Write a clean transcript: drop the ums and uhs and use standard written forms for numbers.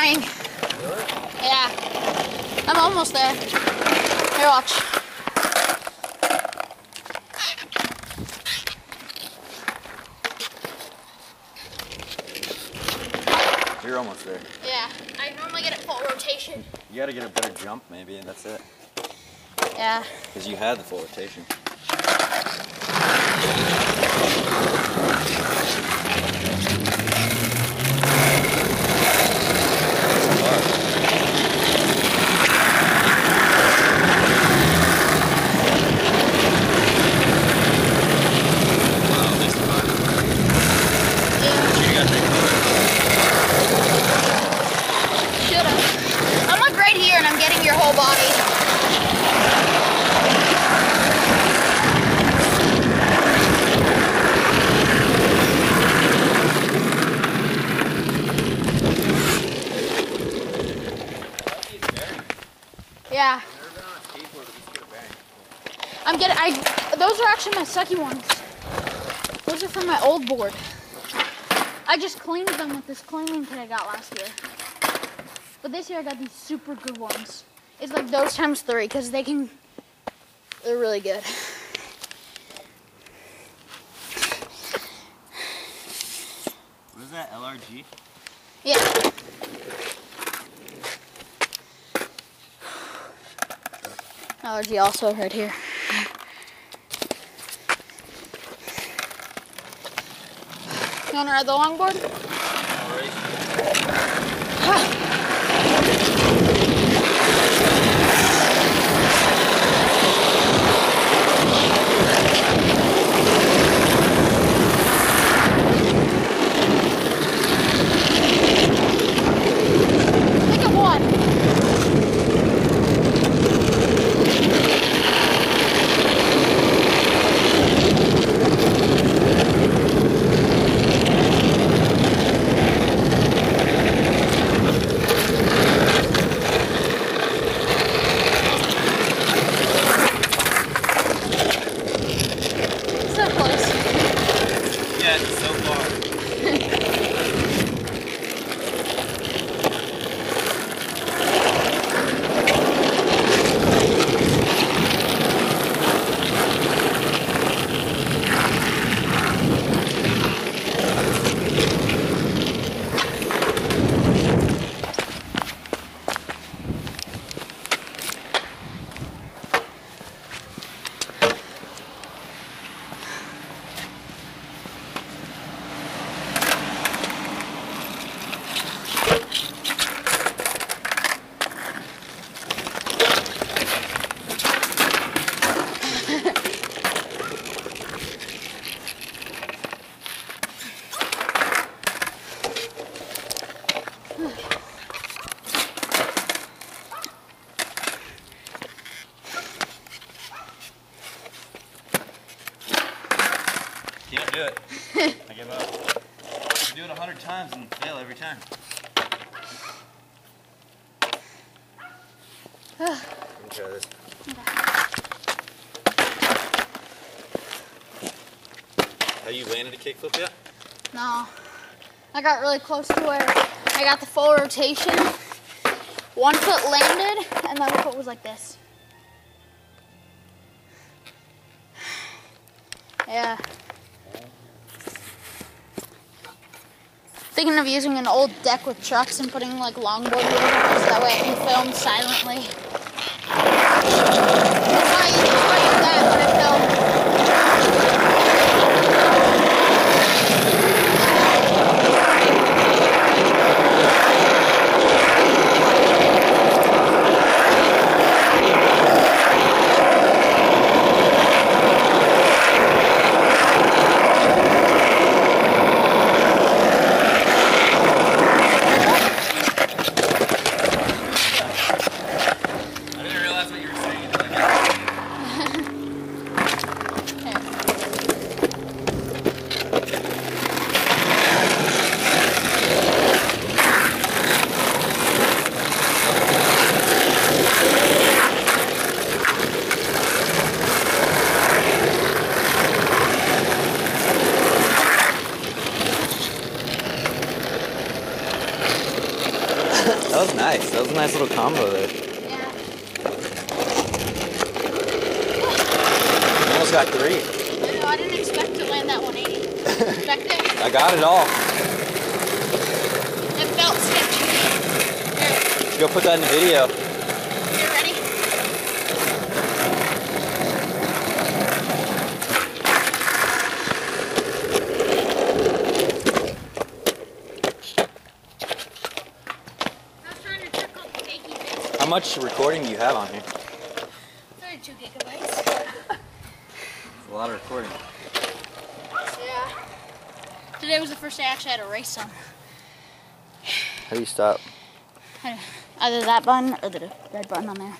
trying. Really? Yeah. I'm almost there. Here, watch. You're almost there. Yeah. I normally get it full rotation. You gotta get a better jump maybe, and that's it. Yeah. Because you had the full rotation. I'm like right here and I'm getting your whole body. Yeah. Those are actually my sucky ones. Those are from my old board. I just cleaned them with this cleaning kit I got last year. But this year I got these super good ones. It's like those times 3 because they're really good. What is that, LRG? Yeah. Allergy also right here. You want to ride the longboard? Look at one. So close. Yeah, it's so far. Can't do it. I give up. I do it 100 times and fail every time. Let me try this. Have you landed a kickflip yet? No. I got really close to where I got the full rotation. One foot landed and the other foot was like this. Yeah. Thinking of using an old deck with trucks and putting like longboard wheels on it so that way I can film silently. That's why I use that when I film. I didn't realize what you were saying until I got nice little combo there. Yeah. You almost got 3. I know, I didn't expect to land that 180. Expect it? I got it all. It felt sketchy. Here, Go put that in the video. you ready? I was trying to trick off the achy bits. How much recording do you have on here? 32 gigabytes. A lot of recording. Yeah. Today was the first day I actually had to race some. How do you stop? Either that button or the red button on there.